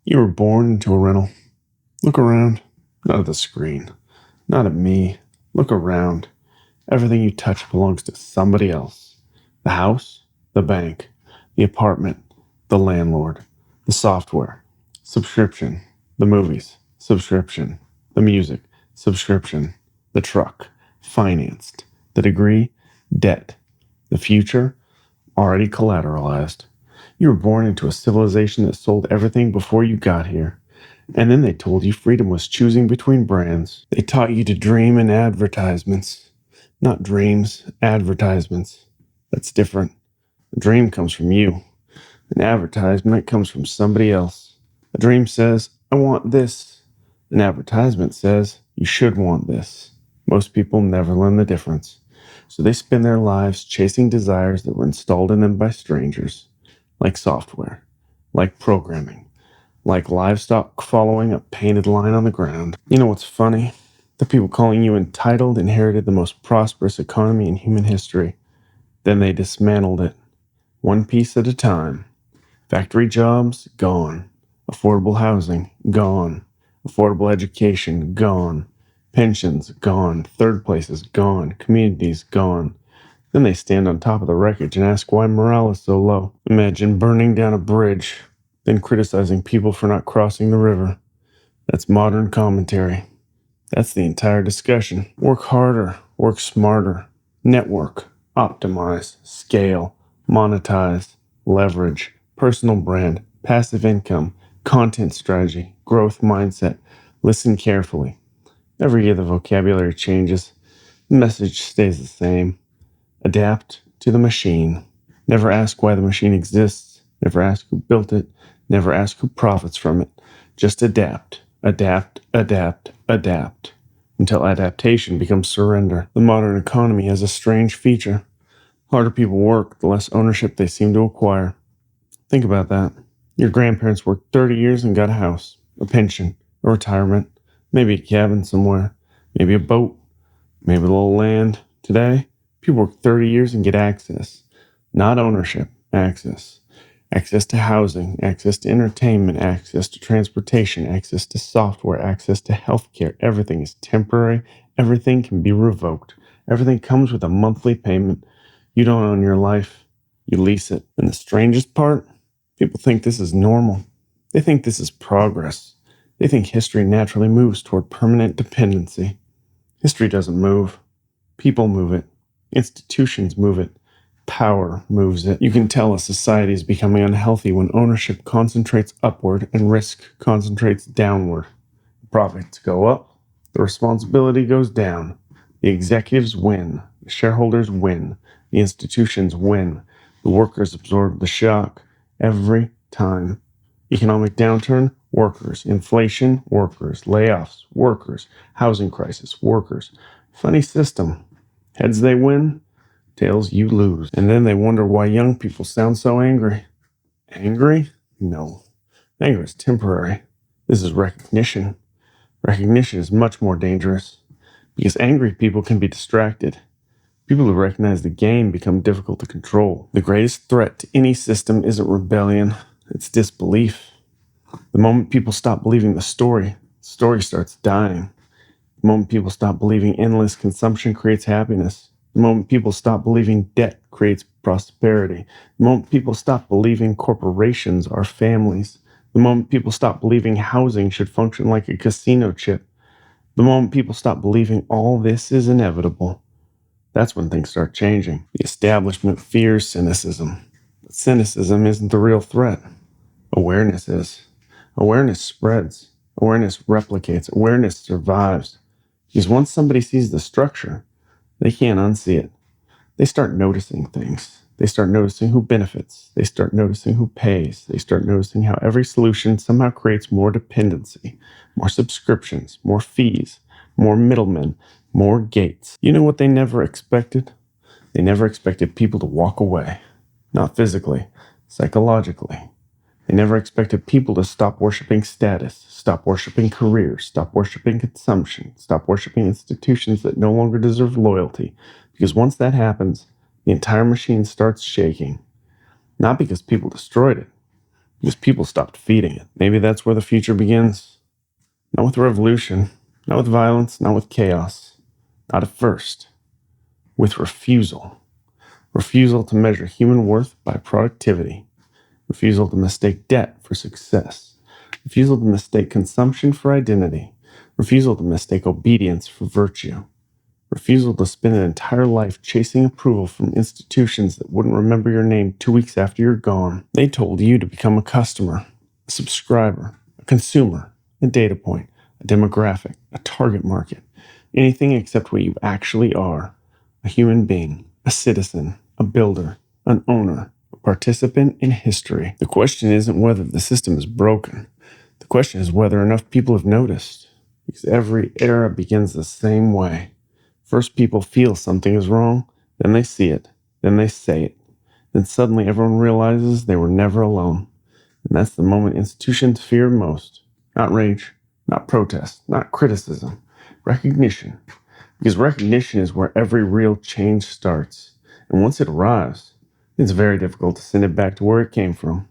You were born into a rental. Look around. Not at the screen. Not at me. Look around. Everything you touch belongs to somebody else. The house, the bank, the apartment, the landlord, the software, subscription, the movies, subscription, the music, subscription, the truck, financed, the degree, debt, the future, already collateralized. You were born into a civilization that sold everything before you got here. And then they told you freedom was choosing between brands. They taught you to dream in advertisements. Not dreams, advertisements. That's different. A dream comes from you. An advertisement comes from somebody else. A dream says, I want this. An advertisement says, you should want this. Most people never learn the difference. So they spend their lives chasing desires that were installed in them by strangers. Like software. Like programming. Like livestock following a painted line on the ground. You know what's funny? The people calling you entitled inherited the most prosperous economy in human history. Then they dismantled it, one piece at a time. Factory jobs, gone. Affordable housing, gone. Affordable education, gone. Pensions, gone. Third places, gone. Communities, gone. Then they stand on top of the wreckage and ask why morale is so low. Imagine burning down a bridge, then criticizing people for not crossing the river. That's modern commentary. That's the entire discussion. Work harder, work smarter, network, optimize, scale, monetize, leverage, personal brand, passive income, content strategy, growth mindset. Listen carefully. Every year the vocabulary changes. The message stays the same. Adapt to the machine. Never ask why the machine exists. Never ask who built it. Never ask who profits from it. Just adapt, adapt, adapt, adapt. Until adaptation becomes surrender. The modern economy has a strange feature. The harder people work, the less ownership they seem to acquire. Think about that. Your grandparents worked 30 years and got a house, a pension, a retirement, maybe a cabin somewhere, maybe a boat, maybe a little land. Today, people work 30 years and get access. Not ownership, access. Access to housing, access to entertainment, access to transportation, access to software, access to healthcare. Everything is temporary. Everything can be revoked. Everything comes with a monthly payment. You don't own your life. You lease it. And the strangest part? People think this is normal. They think this is progress. They think history naturally moves toward permanent dependency. History doesn't move. People move it. Institutions move it. Power moves it. You can tell a society is becoming unhealthy when ownership concentrates upward and risk concentrates downward. The profits go up, the responsibility goes down. The executives win, the shareholders win, the institutions win, the workers absorb the shock every time. Economic downturn, workers. Inflation, workers. Layoffs, workers. Housing crisis, workers. Funny system. Heads they win, tails you lose. And then they wonder why young people sound so angry. Angry? No. Anger is temporary. This is recognition. Recognition is much more dangerous because angry people can be distracted. People who recognize the game become difficult to control. The greatest threat to any system isn't rebellion, it's disbelief. The moment people stop believing the story starts dying. The moment people stop believing endless consumption creates happiness. The moment people stop believing debt creates prosperity. The moment people stop believing corporations are families. The moment people stop believing housing should function like a casino chip. The moment people stop believing all this is inevitable. That's when things start changing. The establishment fears cynicism. But cynicism isn't the real threat. Awareness is. Awareness spreads. Awareness replicates. Awareness survives. Because once somebody sees the structure, they can't unsee it. They start noticing things. They start noticing who benefits. They start noticing who pays. They start noticing how every solution somehow creates more dependency, more subscriptions, more fees, more middlemen, more gates. You know what they never expected? They never expected people to walk away. Not physically, psychologically. They never expected people to stop worshiping status, stop worshiping careers, stop worshiping consumption, stop worshiping institutions that no longer deserve loyalty. Because once that happens, the entire machine starts shaking. Not because people destroyed it, Because people stopped feeding it. Maybe that's where the future begins. Not with revolution, not with violence, not with chaos. Not at first. With refusal. Refusal to measure human worth by productivity. Refusal to mistake debt for success. Refusal to mistake consumption for identity. Refusal to mistake obedience for virtue. Refusal to spend an entire life chasing approval from institutions that wouldn't remember your name 2 weeks after you're gone. They told you to become a customer, a subscriber, a consumer, a data point, a demographic, a target market, anything except what you actually are: a human being, a citizen, a builder, an owner, a participant in history. The question isn't whether the system is broken. The question is whether enough people have noticed. Because every era begins the same way. First, people feel something is wrong, then they see it, then they say it. Then suddenly everyone realizes they were never alone. And that's the moment institutions fear most. Not rage, not protest, not criticism. Recognition. Because recognition is where every real change starts. And once it arrives, it's very difficult to send it back to where it came from.